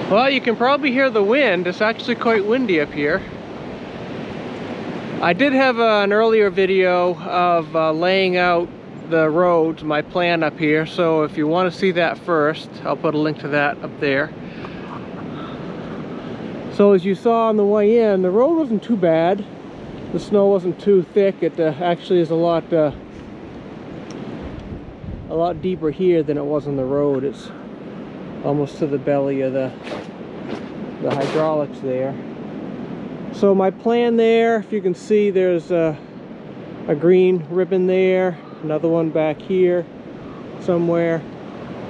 Well, you can probably hear the wind. It's actually quite windy up here. I did have an earlier video of laying out the roads, my plan up here, so if you want to see that first, I'll put a link to that up there. So as you saw on the way in, the road wasn't too bad. The snow wasn't too thick. It actually is a lot deeper here than it was on the road. It's almost to the belly of the hydraulics there. So my plan there, if you can see, there's a green ribbon there, another one back here somewhere.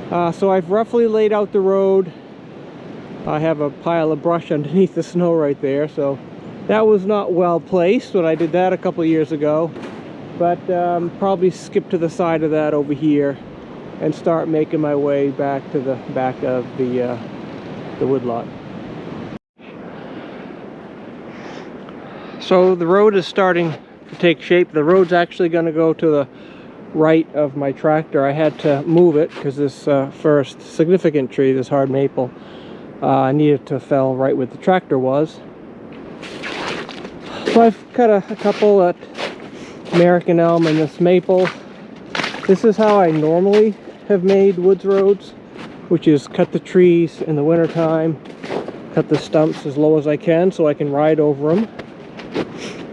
So I've roughly laid out the road. I have a pile of brush underneath the snow right there, so that was not well placed when I did that a couple years ago. But probably skip to the side of that over here and start making my way back to the back of the woodlot. So the road is starting to take shape. The road's actually going to go to the right of my tractor. I had to move it because this first significant tree, this hard maple, I needed to fell right where the tractor was. So I've cut a couple at American elm and this maple. This is how I normally have made woods roads, which is cut the trees in the wintertime, cut the stumps as low as I can so I can ride over them,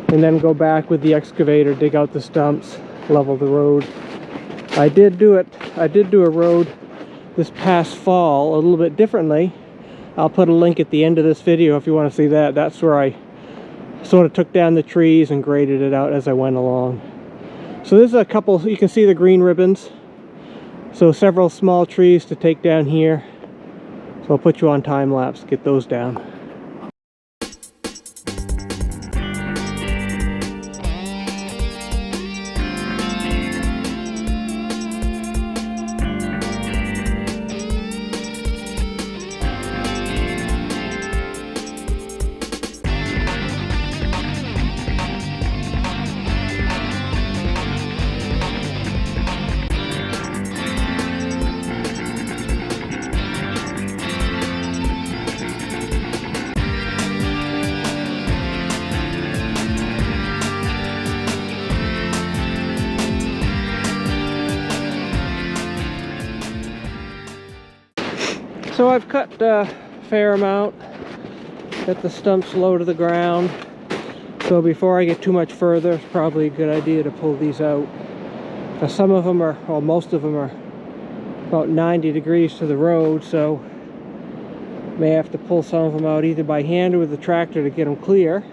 and then go back with the excavator, dig out the stumps, level the road. I did do a road this past fall a little bit differently. I'll put a link at the end of this video if you want to see that. That's where I sort of took down the trees and graded it out as I went along. So there's a couple, you can see the green ribbons. So several small trees to take down here. So I'll put you on time lapse, get those down. So I've cut a fair amount, got the stumps low to the ground. So before I get too much further, it's probably a good idea to pull these out. Some of them are, well, most of them are about 90 degrees to the road, so may have to pull some of them out either by hand or with the tractor to get them clear,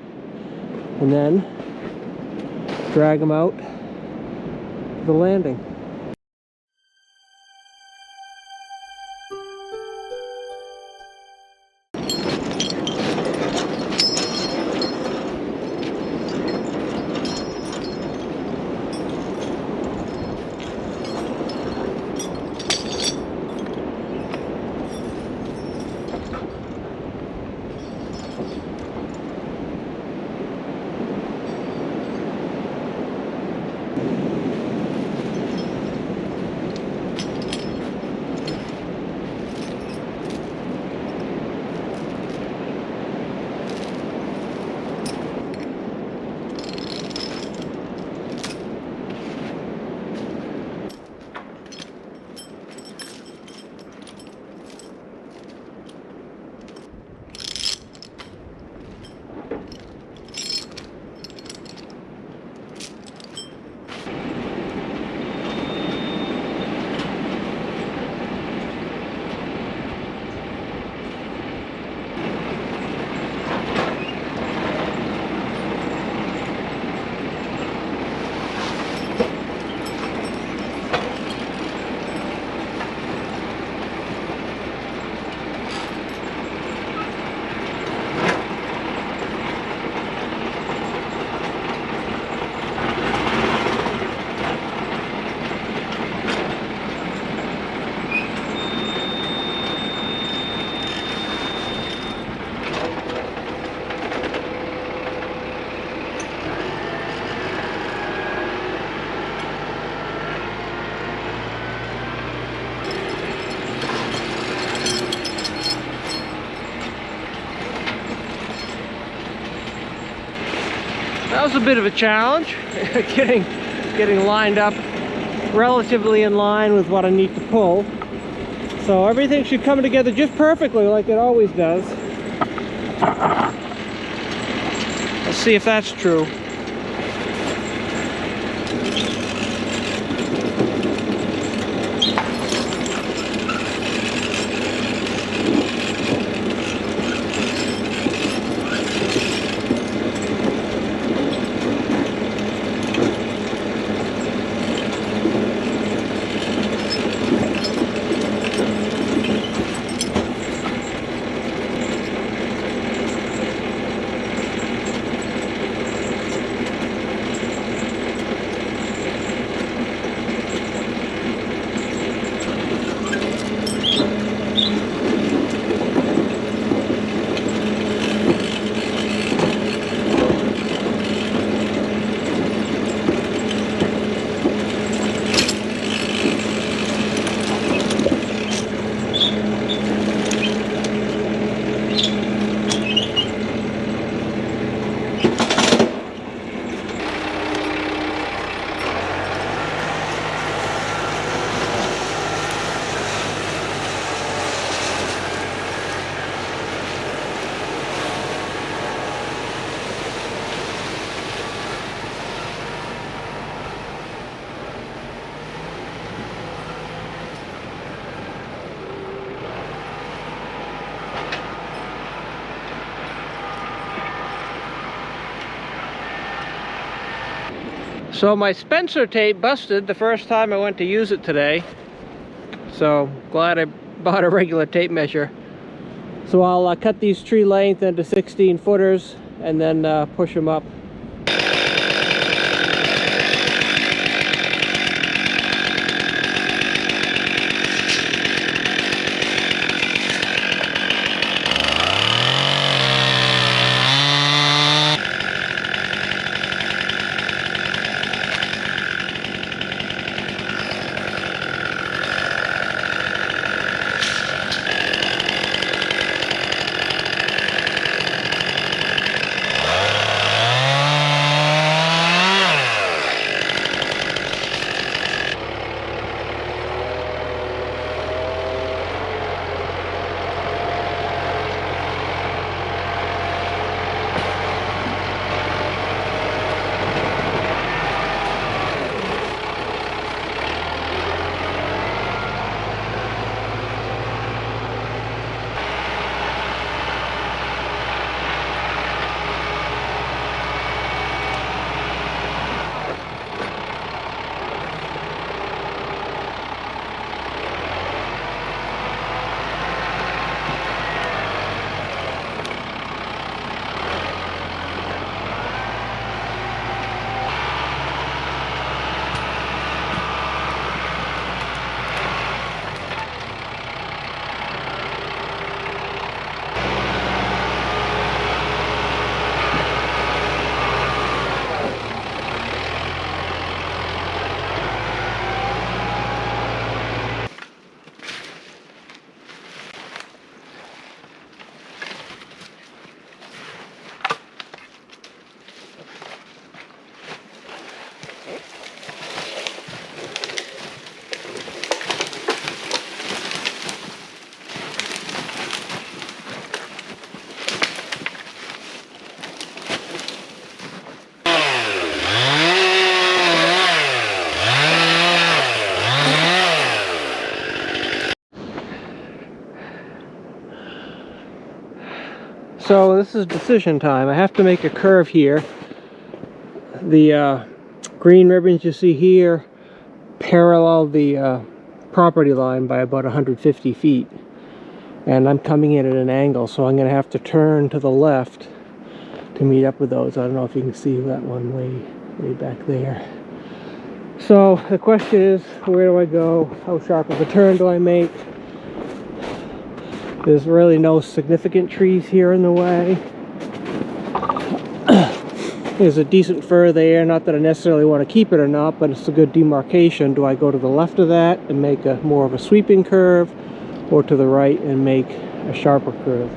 and then drag them out to the landing. That was a bit of a challenge, getting lined up relatively in line with what I need to pull. So everything should come together just perfectly like it always does. Let's see if that's true. So my Spencer tape busted the first time I went to use it today. So glad I bought a regular tape measure. So I'll cut these tree length into 16 footers and then push them up. So this is decision time. I have to make a curve here. The green ribbons you see here parallel the property line by about 150 feet. And I'm coming in at an angle, so I'm going to have to turn to the left to meet up with those. I don't know if you can see that one way back there. So the question is, where do I go? How sharp of a turn do I make? There's really no significant trees here in the way. There's a decent fir there, not that I necessarily want to keep it or not, but it's a good demarcation. Do I go to the left of that and make a more of a sweeping curve, or to the right and make a sharper curve?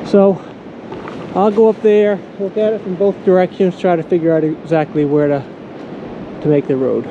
So I'll go up there, look at it from both directions, try to figure out exactly where to make the road.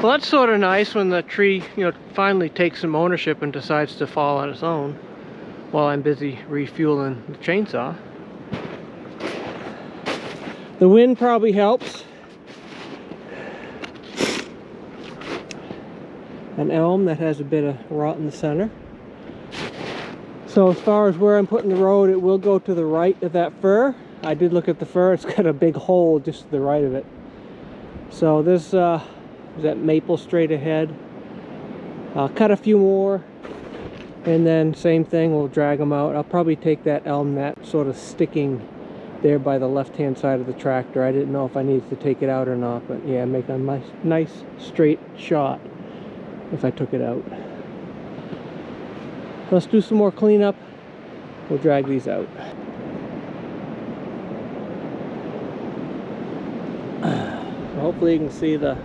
Well, that's sort of nice when the tree, finally takes some ownership and decides to fall on its own while I'm busy refueling the chainsaw. The wind probably helps. An elm that has a bit of rot in the center. So as far as where I'm putting the road, it will go to the right of that fir. I did look at the fir, it's got a big hole just to the right of it. So this is that maple straight ahead. I'll cut a few more, and then same thing, we'll drag them out. I'll probably take that elm that's sort of sticking there by the left hand side of the tractor. I didn't know if I needed to take it out or not, but yeah, make a nice straight shot if I took it out. Let's do some more cleanup. We'll drag these out. Hopefully you can see the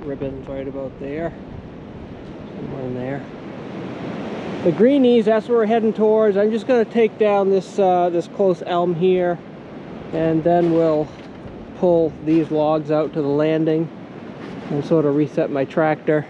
ribbons right about there, somewhere in there. The greenies, that's where we're heading towards. I'm just going to take down this this close elm here, and then we'll pull these logs out to the landing and sort of reset my tractor.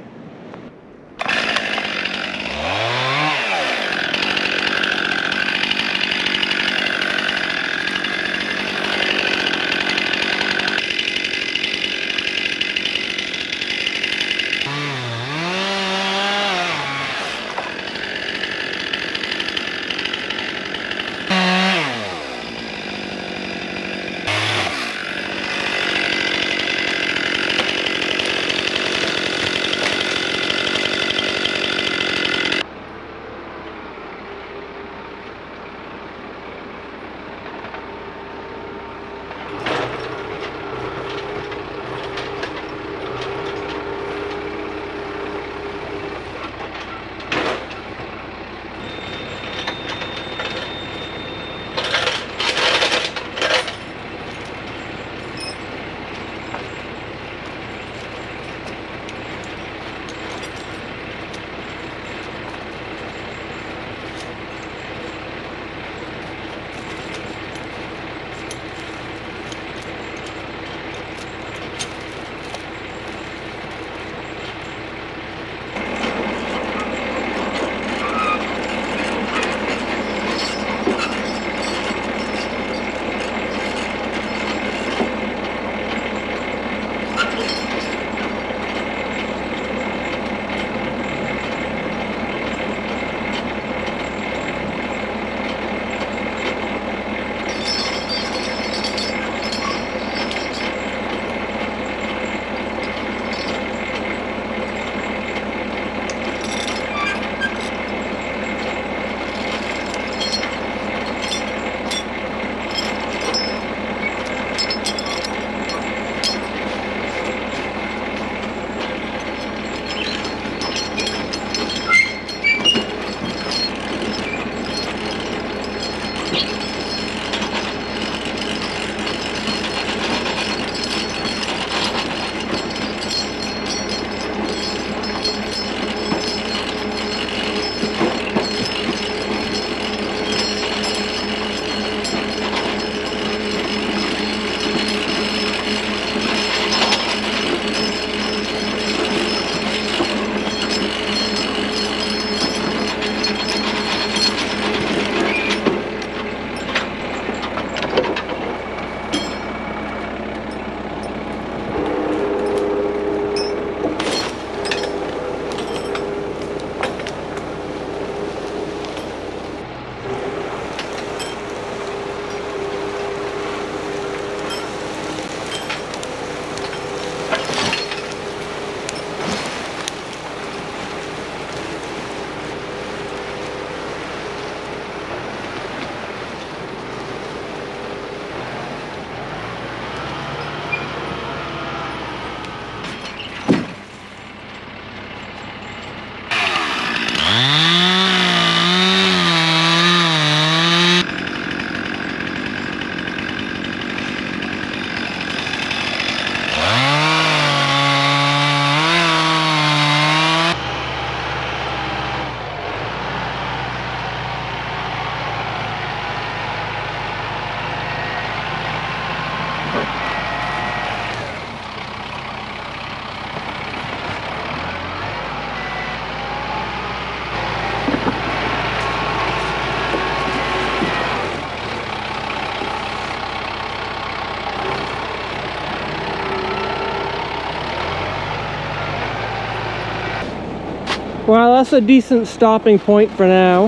Well, that's a decent stopping point for now.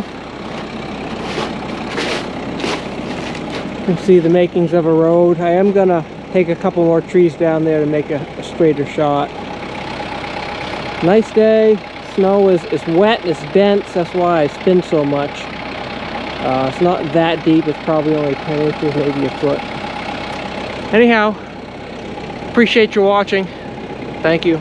You can see the makings of a road. I am gonna take a couple more trees down there to make a straighter shot. Nice day. Snow is wet and it's dense. That's why I spin so much. It's not that deep. It's probably only 10 inches, maybe a foot. Anyhow, appreciate you watching. Thank you.